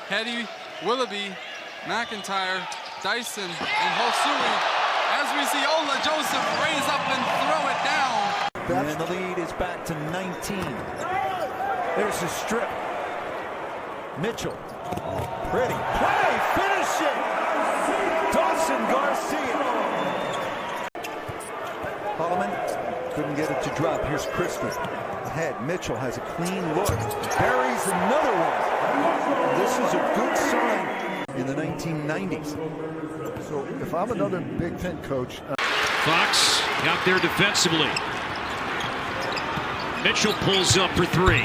Hetty, Willoughby, McIntyre, Dyson, and Hosui. As we see Ola Joseph raise up and throw it down. And the lead is back to 19. There's a strip. Mitchell. Pretty play, finishing. Dawson Garcia. Holloman couldn't get it to drop. Here's Christie. Ahead, Mitchell has a clean look. Buries another one. This is a good sign in the 1990s. So if I'm another Big Ten coach. Fox out there defensively. Mitchell pulls up for three.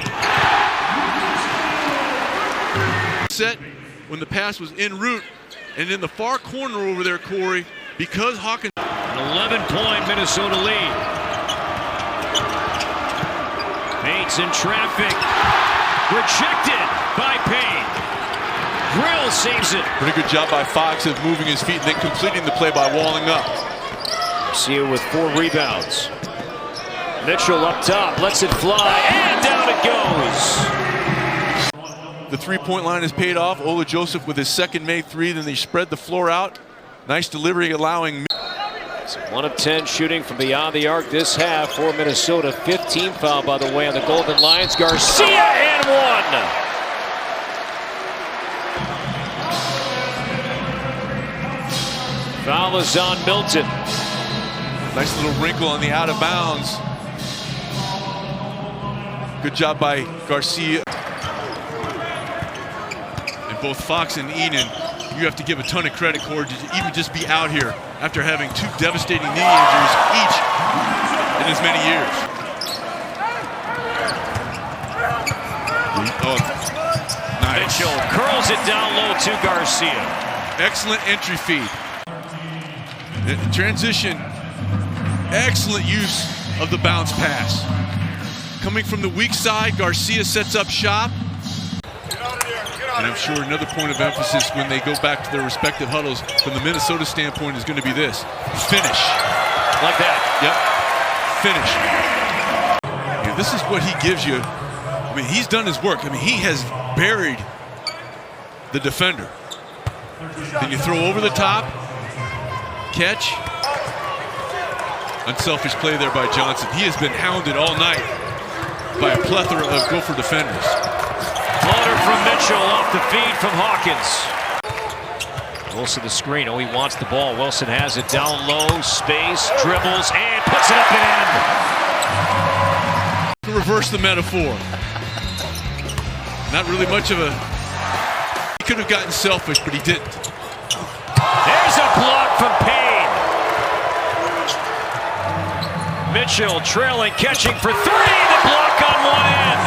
Set when the pass was en route, and in the far corner over there, Corey, because Hawkins. An 11-point Minnesota lead. Payne's in traffic. Rejected by Payne. Grill saves it. Pretty good job by Fox of moving his feet and then completing the play by walling up. Garcia with 4 rebounds. Mitchell up top, lets it fly, and down it goes. The three-point line has paid off. Ola Joseph with his second made three. Then they spread the floor out. Nice delivery, allowing. So 1 of 10 shooting from beyond the arc this half for Minnesota. 15 foul, by the way, on the Golden Lions. Garcia and one. Foul is on Milton. Nice little wrinkle on the out of bounds. Good job by Garcia. And both Fox and Eden, you have to give a ton of credit, Corey, to even just be out here after having 2 devastating knee injuries each in as many years. Oh, nice. Mitchell curls it down low to Garcia. Excellent entry feed. Transition, excellent use of the bounce pass. Coming from the weak side, Garcia sets up shop. And I'm sure another point of emphasis when they go back to their respective huddles from the Minnesota standpoint is going to be this. Finish. Like that. Yep. Finish. Yeah, this is what he gives you. I mean, he's done his work. I mean, he has buried the defender. Then you throw over the top. Catch. Unselfish play there by Johnson. He has been hounded all night by a plethora of Gopher defenders. Floater from Mitchell off the feed from Hawkins. Wilson the screen. Oh, he wants the ball. Wilson has it down low, space, dribbles, and puts it up and in. To reverse the metaphor. Not really much of a... He could have gotten selfish, but he didn't. There's a block from Payne. Mitchell trailing, catching for three. The block on one end.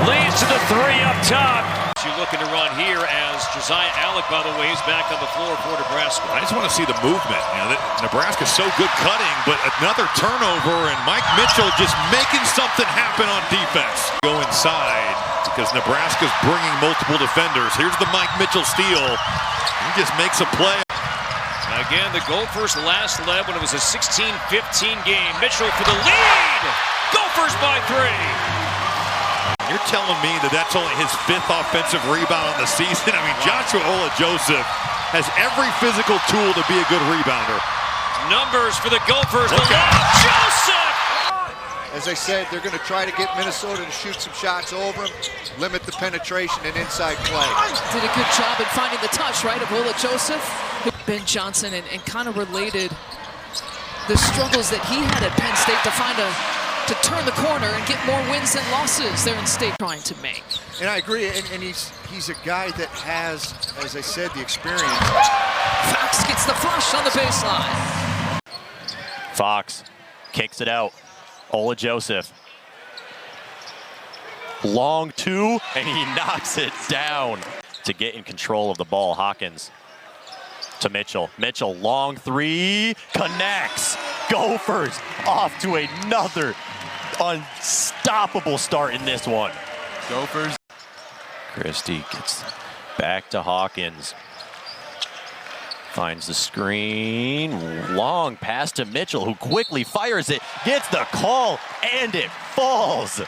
Leads to the three up top. You're looking to run here as Josiah Alec, by the way, is back on the floor for Nebraska. I just want to see the movement. You know, Nebraska's so good cutting, but another turnover, and Mike Mitchell just making something happen on defense. Go inside because Nebraska's bringing multiple defenders. Here's the Mike Mitchell steal. He just makes a play. Again, the Gophers last led when it was a 16-15 game. Mitchell for the lead. Gophers by 3. You're telling me that that's only his 5th offensive rebound on the season? I mean, Joshua Ola Joseph has every physical tool to be a good rebounder. Numbers for the Gophers. The lob, Joseph! As I said, they're going to try to get Minnesota to shoot some shots over him, limit the penetration and inside play. Did a good job in finding the touch, right, of Ola Joseph. Ben Johnson, and kind of related the struggles that he had at Penn State to turn the corner and get more wins than losses there in state trying to make. And I agree, and he's a guy that has, as I said, the experience. Fox gets the flush on the baseline. Fox kicks it out. Ola Joseph. Long 2, and he knocks it down to get in control of the ball. Hawkins to Mitchell. Mitchell, long 3, connects. Gophers off to another unstoppable start in this one. Gophers. Christie gets back to Hawkins. Finds the screen. Long pass to Mitchell, who quickly fires it, gets the call, and it falls.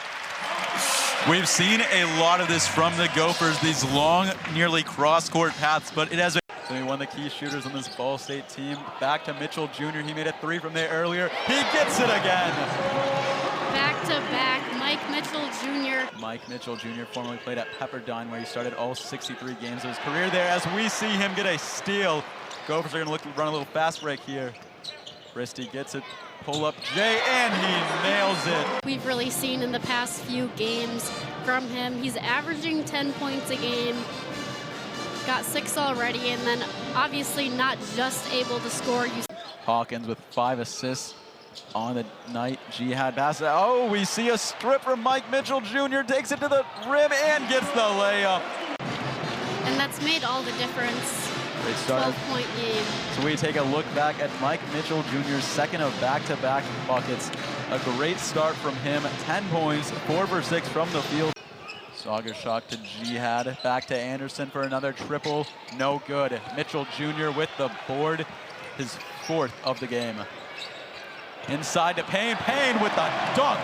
We've seen a lot of this from the Gophers, these long, nearly cross-court paths, but it has been. So he one of the key shooters on this Ball State team. Back to Mitchell Jr. He made a three from there earlier. He gets it again. Back to back, Mike Mitchell Jr. Mike Mitchell Jr. formerly played at Pepperdine, where he started all 63 games of his career there. As we see him get a steal, Gophers are going to run a little fast break here. Christie gets it, pull up Jay, and he nails it. We've really seen in the past few games from him. He's averaging 10 points a game. Got 6 already, and then obviously not just able to score. Hawkins with 5 assists on the night. Jihad passes. Oh, we see a strip from Mike Mitchell Jr. Takes it to the rim and gets the layup. And that's made all the difference. 12-point game. So we take a look back at Mike Mitchell Jr.'s second of back-to-back buckets. A great start from him. 10 points, 4 for 6 from the field. Sauger shot to Jihad. Back to Anderson for another triple. No good. Mitchell Jr. with the board. His 4th of the game. Inside to Payne. Payne with the dunk.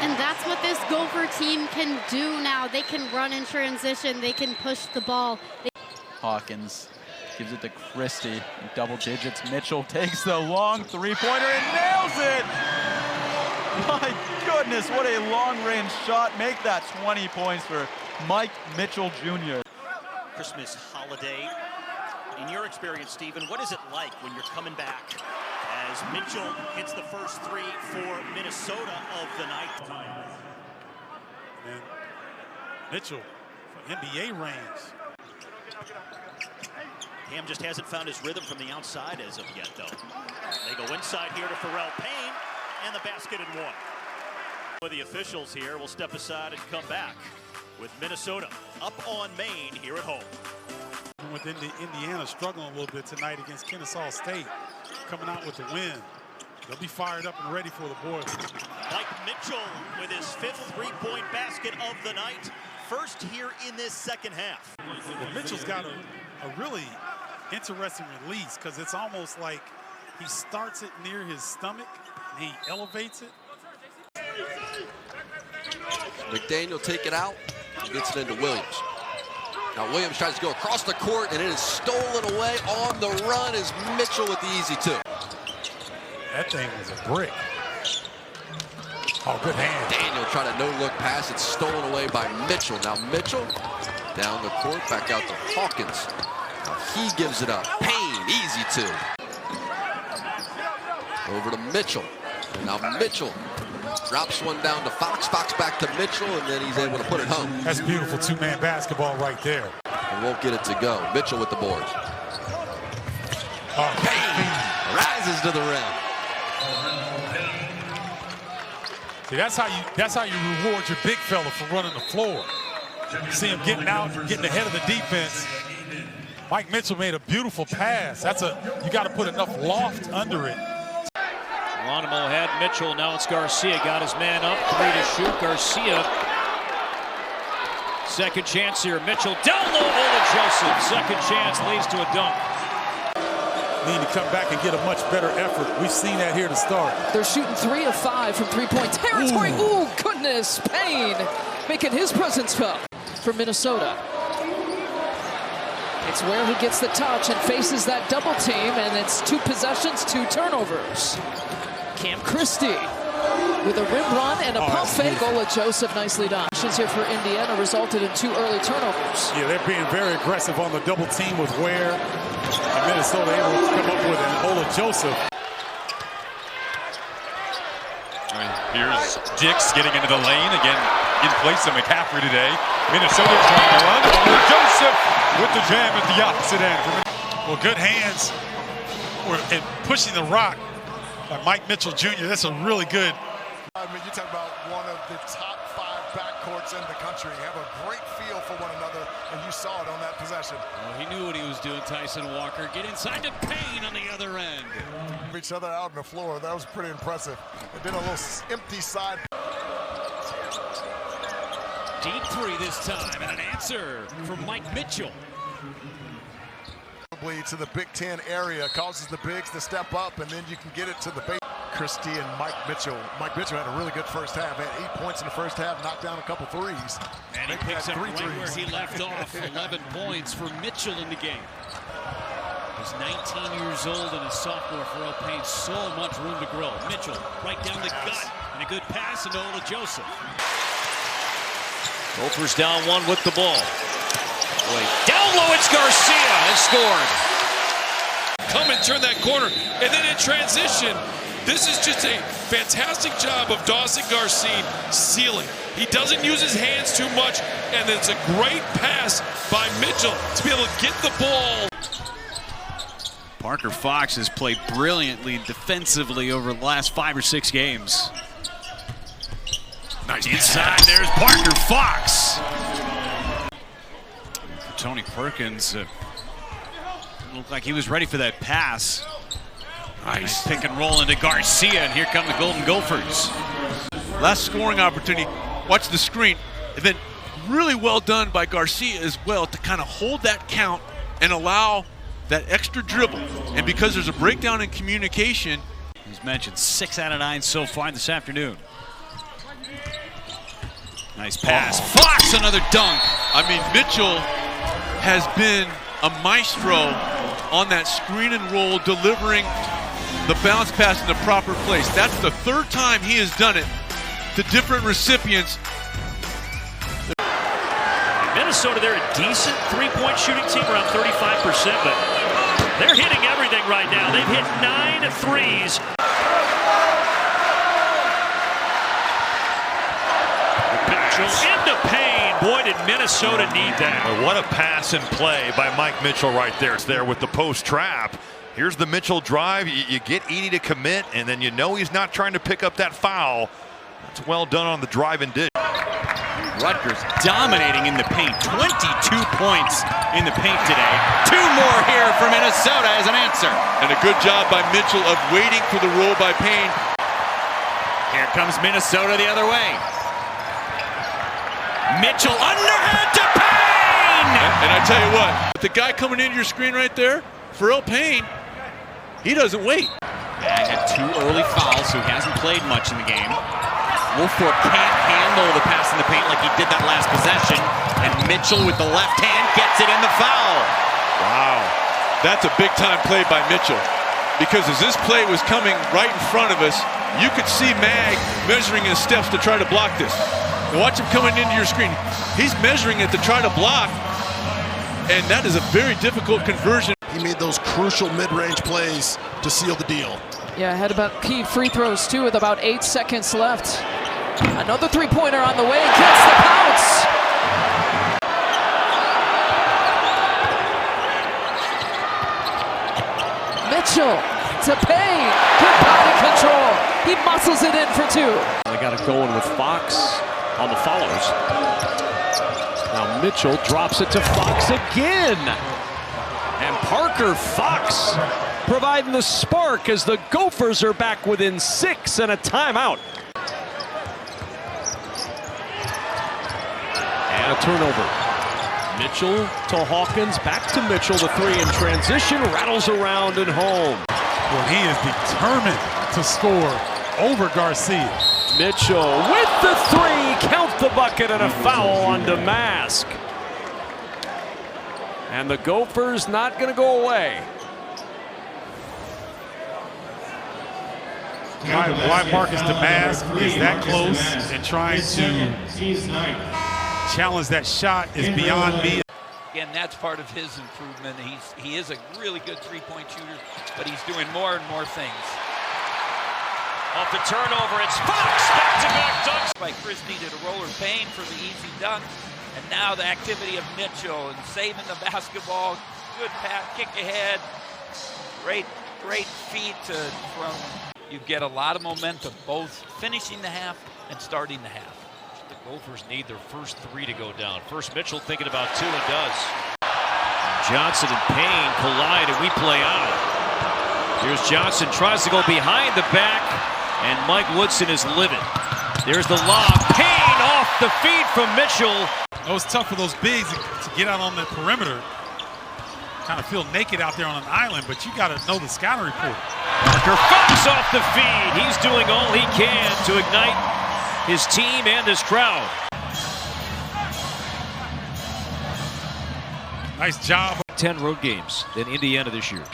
And that's what this Gopher team can do now. They can run in transition. They can push the ball. Hawkins gives it to Christie in double digits. Mitchell takes the long three-pointer and nails it. My goodness, what a long-range shot. Make that 20 points for Mike Mitchell Jr. Christmas holiday. In your experience, Stephen, what is it like when you're coming back as Mitchell hits the first 3 for Minnesota of the night? And Mitchell from NBA range. Cam just hasn't found his rhythm from the outside as of yet, though. They go inside here to Pharrell Payne, and the basket and one. For the officials here, will step aside and come back with Minnesota up on Maine here at home. Within Indiana struggling a little bit tonight against Kennesaw State, coming out with the win. They'll be fired up and ready for the boys. Mike Mitchell with his 5th three-point basket of the night. First here in this second half. Well, Mitchell's got a really interesting release because it's almost like he starts it near his stomach and he elevates it. McDaniel take it out, gets it into Williams. Now Williams tries to go across the court and it is stolen away. On the run is Mitchell with the easy 2. That thing was a brick. Oh, good hand. Daniel trying to no-look pass. It's stolen away by Mitchell. Now Mitchell down the court, back out to Hawkins. Now he gives it up. Payne, easy 2. Over to Mitchell. And now Mitchell drops one down to Fox. Fox back to Mitchell, and then he's able to put it home. That's beautiful 2-man basketball right there. And won't get it to go. Mitchell with the board. Payne rises to the rim. See, that's how you reward your big fella for running the floor. You see him getting out, getting ahead of the defense. Mike Mitchell made a beautiful pass. You got to put enough loft under it. Geronimo had Mitchell, now it's Garcia. Got his man up, 3 to shoot. Garcia. Second chance here. Mitchell down low. Ola Joseph. Second chance leads to a dunk. Need to come back and get a much better effort. We've seen that here to start. They're shooting 3 of 5 from three-point territory. Ooh, goodness. Payne making his presence felt for Minnesota. It's where he gets the touch and faces that double team, and it's 2 possessions, 2 turnovers. Cam Christie with a rim run and a pump fake. Ola Joseph nicely done. Here for Indiana resulted in 2 early turnovers. Yeah, they're being very aggressive on the double team with Ware. And Minnesota able to come up with an Ola Joseph. Here's Dix getting into the lane again in place of McCaffrey today. Minnesota trying to run. Ola Joseph with the jam at the opposite end. Well, good hands and pushing the rock by Mike Mitchell Jr. That's a really good. I mean, you talk about one of the top 5 backcourts in the country. Have a great feel for one another, and you saw it on that possession. Well, he knew what he was doing, Tyson Walker. Get inside to Payne on the other end. Each other out on the floor. That was pretty impressive. And then a little empty side. Deep 3 this time, and an answer from Mike Mitchell. To the Big Ten area, causes the bigs to step up, and then you can get it to the base. Christie and Mike Mitchell. Mike Mitchell had a really good first half. Had 8 points in the first half, knocked down a couple threes. And he picks up right where he left off. 11 points for Mitchell in the game. He's 19 years old and a sophomore for Earl Payne. So much room to grow. Mitchell right down the gut. And a good pass into Ola Joseph. Gophers down one with the ball. Down low, it's Garcia has scored. Come and turn that corner. And then in transition, this is just a fantastic job of Dawson Garcia sealing. He doesn't use his hands too much, and it's a great pass by Mitchell to be able to get the ball. Parker Fox has played brilliantly defensively over the last 5 or 6 games. Nice inside, there's Parker Fox. Tony Perkins looked like he was ready for that pass. Nice pick and roll into Garcia, and here come the Golden Gophers. Last scoring opportunity. Watch the screen. And then really well done by Garcia as well to kind of hold that count and allow that extra dribble. And because there's a breakdown in communication. As mentioned, 6 out of 9 so far this afternoon. Nice pass. Oh. Fox, another dunk. I mean, Mitchell has been a maestro on that screen and roll, delivering the bounce pass in the proper place. That's the 3rd time he has done it to different recipients. Minnesota, they're a decent three-point shooting team, around 35%, but they're hitting everything right now. They've hit 9 threes. Mitchell into Payne. Boy, did Minnesota need that. What a pass and play by Mike Mitchell right there. It's there with the post trap. Here's the Mitchell drive. You get Edey to commit, and then you know he's not trying to pick up that foul. That's well done on the drive and dish. Rutgers dominating in the paint. 22 points in the paint today. 2 more here for Minnesota as an answer. And a good job by Mitchell of waiting for the roll by Payne. Here comes Minnesota the other way. Mitchell underhand to Payne! And I tell you what, the guy coming into your screen right there, Pharrell Payne, he doesn't wait. Mag had 2 early fouls, so he hasn't played much in the game. Wolford can't handle the pass in the paint like he did that last possession. And Mitchell with the left hand gets it in the foul. Wow, that's a big time play by Mitchell. Because as this play was coming right in front of us, you could see Mag measuring his steps to try to block this. And watch him coming into your screen. He's measuring it to try to block. And that is a very difficult conversion. He made those crucial mid-range plays to seal the deal. Yeah, had about key free throws too with about 8 seconds left. Another 3-pointer on the way, gets the pounce. Mitchell to Payne, good body control. He muscles it in for 2. They got it going with Fox on the followers. Now Mitchell drops it to Fox again. And Parker Fox providing the spark as the Gophers are back within 6 and a timeout. And a turnover. Mitchell to Hawkins, back to Mitchell, the 3 in transition, rattles around and home. Well, he is determined to score over Garcia. Mitchell with the 3, count the bucket, and a foul on Damask. And the Gophers not going to go away. Why Marcus Damask is that close and trying to challenge that shot is beyond me. Again, that's part of his improvement. He is a really good three-point shooter, but he's doing more and more things. Off the turnover, it's Fox, back-to-back dunks. By Christie to the roller Payne for the easy dunk, and now the activity of Mitchell and saving the basketball. Good pass, kick ahead, great feet from. You get a lot of momentum, both finishing the half and starting the half. The Gophers need their first 3 to go down. First Mitchell thinking about 2 and does. Johnson and Payne collide and we play out. Here's Johnson, tries to go behind the back, and Mike Woodson is livid. There's the lob. Payne off the feed from Mitchell. It was tough for those bigs to get out on the perimeter. kind of feel naked out there on an island, but you got to know the scouting report. Parker Fox off the feed. He's doing all he can to ignite his team and his crowd. Nice job. 10 road games in Indiana this year.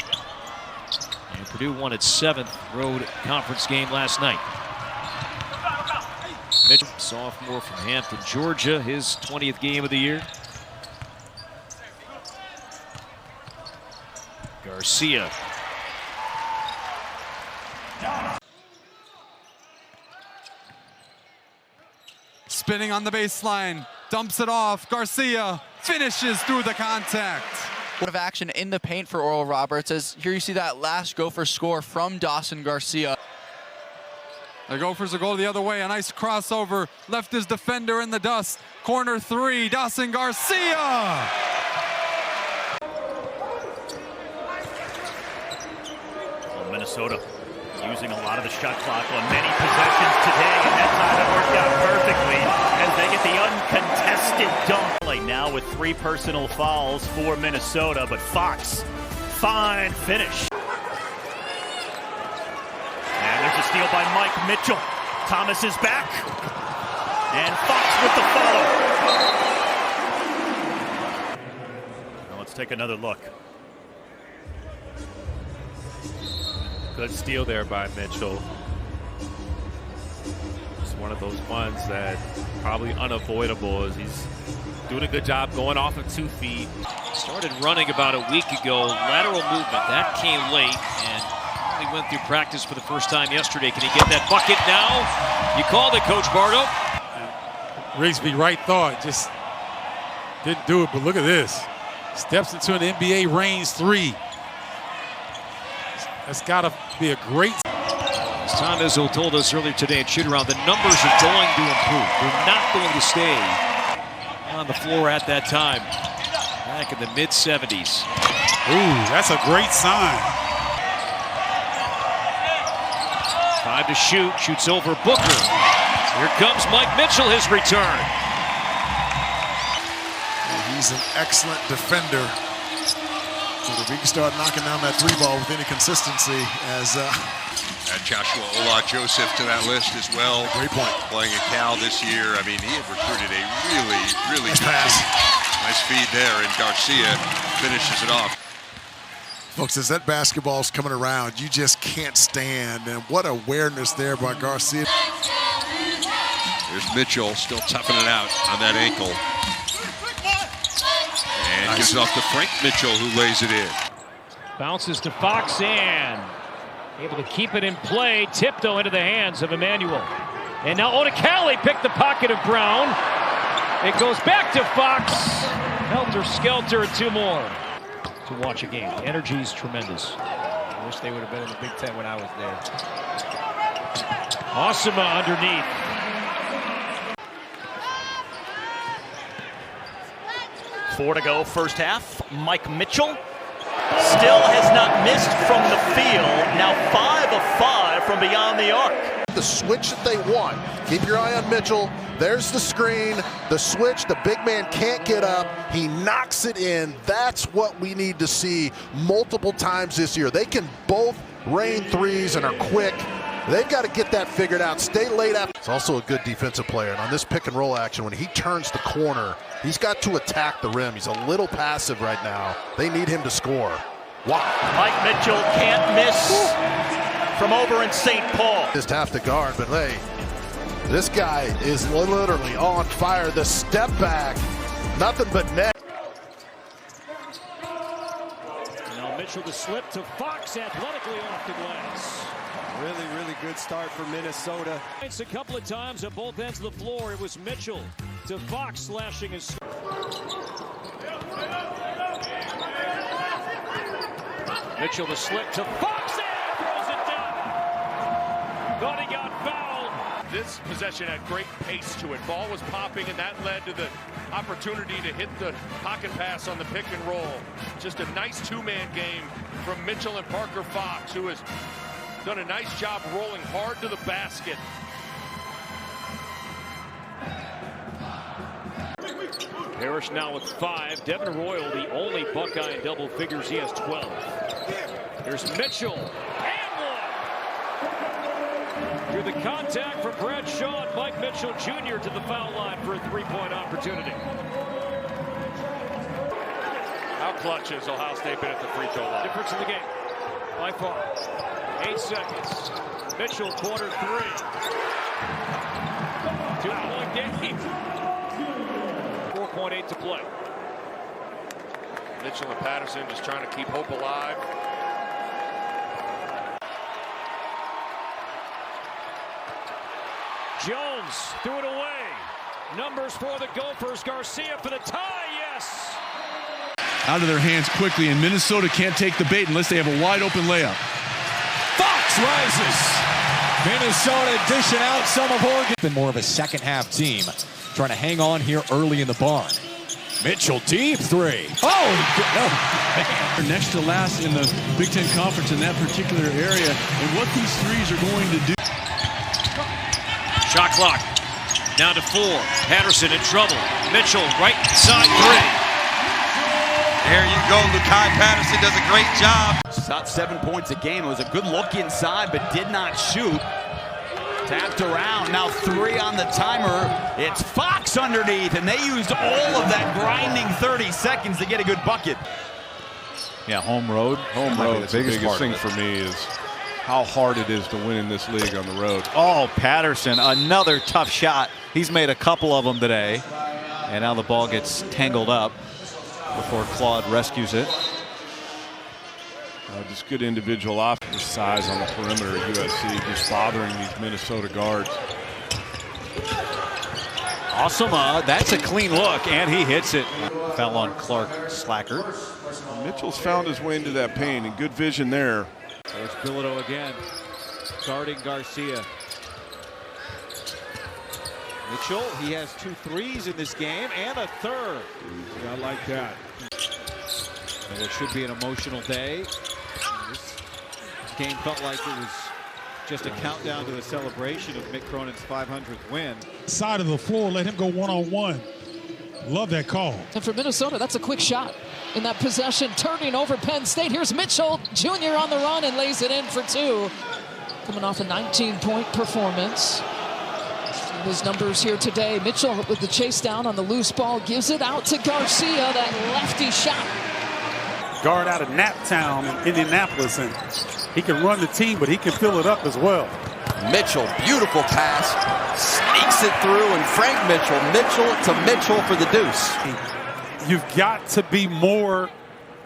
And Purdue won its 7th road conference game last night. Mitchell, sophomore from Hampton, Georgia, his 20th game of the year. Garcia. Spinning on the baseline, dumps it off. Garcia finishes through the contact. Of action in the paint for Oral Roberts, as here you see that last Gopher score from Dawson Garcia. The Gophers will go the other way. A nice crossover. Left his defender in the dust. Corner 3, Dawson Garcia. Minnesota using a lot of the shot clock on many possessions today, and that time it worked out perfectly as they get the uncontested dunk. Now with 3 personal fouls for Minnesota, but Fox, fine finish. And there's a steal by Mike Mitchell. Thomas is back, and Fox with the follow. Now let's take another look. Good steal there by Mitchell. It's one of those ones that probably unavoidable as he's doing a good job going off of 2 feet. Started running about a week ago. Lateral movement, that came late and only went through practice for the first time yesterday. Can he get that bucket now? You called it, Coach Bardo. Rigsby, right thought, just didn't do it, but look at this. Steps into an NBA range 3. That's got to be a great. As Tom Izzo told us earlier today at shoot-around, the numbers are going to improve. They're not going to stay on the floor at that time. Back in the mid-70s. Ooh, that's a great sign. 5 to shoot. Shoots over Booker. Here comes Mike Mitchell, his return. He's an excellent defender. If he can start knocking down that 3-ball with any consistency, as add Joshua Ola-Joseph to that list as well. Great point. Playing at Cal this year. I mean, he had recruited a really nice good pass. team. Nice feed there, and Garcia finishes it off. Folks, as that basketball's coming around, you just can't stand. And what awareness there by Garcia. There's Mitchell still toughing it out on that ankle. And gives it off to Frank Mitchell, who lays it in. Bounces to Fox and able to keep it in play. Tipped though into the hands of Emmanuel. And now Odekale picked the pocket of Brown. It goes back to Fox. Helter Skelter, 2 more. To watch a game. The energy's tremendous. I wish they would have been in the Big Ten when I was there. Osama underneath. Four to go, first half. Mike Mitchell still has not missed from the field. Now 5 of 5 from beyond the arc. The switch that they want. Keep your eye on Mitchell. There's the screen, the switch. The big man can't get up. He knocks it in. That's what we need to see multiple times this year. They can both rain threes and are quick. They've got to get that figured out. Stay late after. He's also a good defensive player. And on this pick and roll action, when he turns the corner, he's got to attack the rim. He's a little passive right now. They need him to score. Wow. Mike Mitchell can't miss from over in St. Paul. Just have to guard, but hey, this guy is literally on fire. The step back, nothing but net. Now Mitchell to slip to Fox, athletically off the glass. Really good start for Minnesota. It's a couple of times at both ends of the floor. It was Mitchell to Fox slashing his. Mitchell to slip to Fox and throws it down. Thought he got fouled. This possession had great pace to it. Ball was popping, and that led to the opportunity to hit the pocket pass on the pick and roll. Just a nice 2-man game from Mitchell and Parker Fox, who has done a nice job rolling hard to the basket. Parrish now with 5. Devin Royal, the only Buckeye in double figures. He has 12. Here's Mitchell. And one! Through the contact from Brad Shaw and Mike Mitchell Jr. to the foul line for a three-point opportunity. How clutch has Ohio State been at the free throw line? Difference in the game, by far. 8 seconds. Mitchell, quarter 3. 2-point game. 4.8 to play. Mitchell and Patterson just trying to keep hope alive. Jones threw it away. Numbers for the Gophers. Garcia for the tie. Yes. Out of their hands quickly, and Minnesota can't take the bait unless they have a wide open layup. Fox rises. Minnesota dishing out some of Oregon. Been more of a second half team, trying to hang on here early in the barn. Mitchell deep 3. Oh, no. They're next to last in the Big Ten Conference in that particular area, and what these threes are going to do. Shot clock down to 4. Patterson in trouble. Mitchell right side 3. There you go. Lukai Patterson does a great job. Shot 7 points a game. It was a good look inside, but did not shoot. Tapped around. Now 3 on the timer. It's Fox underneath, and they used all of that grinding 30 seconds to get a good bucket. Yeah, home road. Home road. The biggest thing for me is how hard it is to win in this league on the road. Oh, Patterson, another tough shot. He's made a couple of them today. And now the ball gets tangled up before Claude rescues it. Just good individual offensive size on the perimeter at USC, just bothering these Minnesota guards. Osama, that's a clean look, and he hits it. Foul on Clark Slacker. Mitchell's found his way into that paint, and good vision there. There's Bilodeau again, guarding Garcia. Mitchell, he has 2 threes in this game and a third. I like that. And it should be an emotional day. This game felt like it was just a countdown to the celebration of Mick Cronin's 500th win. Side of the floor, let him go one-on-one. Love that call. And for Minnesota, that's a quick shot in that possession, turning over Penn State. Here's Mitchell Jr. on the run and lays it in for 2. Coming off a 19-point performance. His numbers here today. Mitchell with the chase down on the loose ball, gives it out to Garcia, that lefty shot. Guard out of Naptown in Indianapolis, and he can run the team, but he can fill it up as well. Mitchell, beautiful pass, sneaks it through, and Frank Mitchell to Mitchell for the deuce. You've got to be more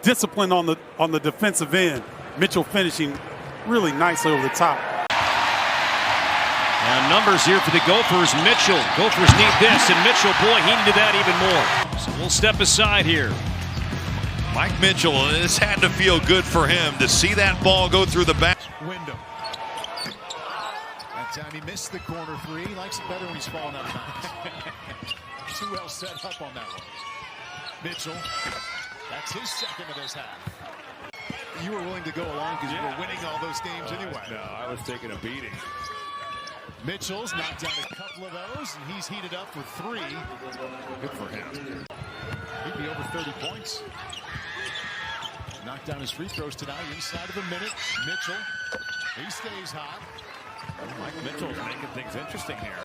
disciplined on the defensive end. Mitchell finishing really nicely over the top. And numbers here for the Gophers. Mitchell. Gophers need this, and Mitchell, boy, he needed that even more. So we'll step aside here. Mike Mitchell, this had to feel good for him to see that ball go through the back. Window. That time he missed the corner 3. He likes it better when he's falling out of bounds. Too well set up on that one. Mitchell, that's his second of this half. You were willing to go along because you were winning all those games anyway. No, I was taking a beating. Mitchell's knocked down a couple of those, and he's heated up with 3. Good for him. He'd be over 30 points. Knocked down his free throws tonight inside of a minute. Mitchell, he stays hot. Mike Mitchell's making things interesting here.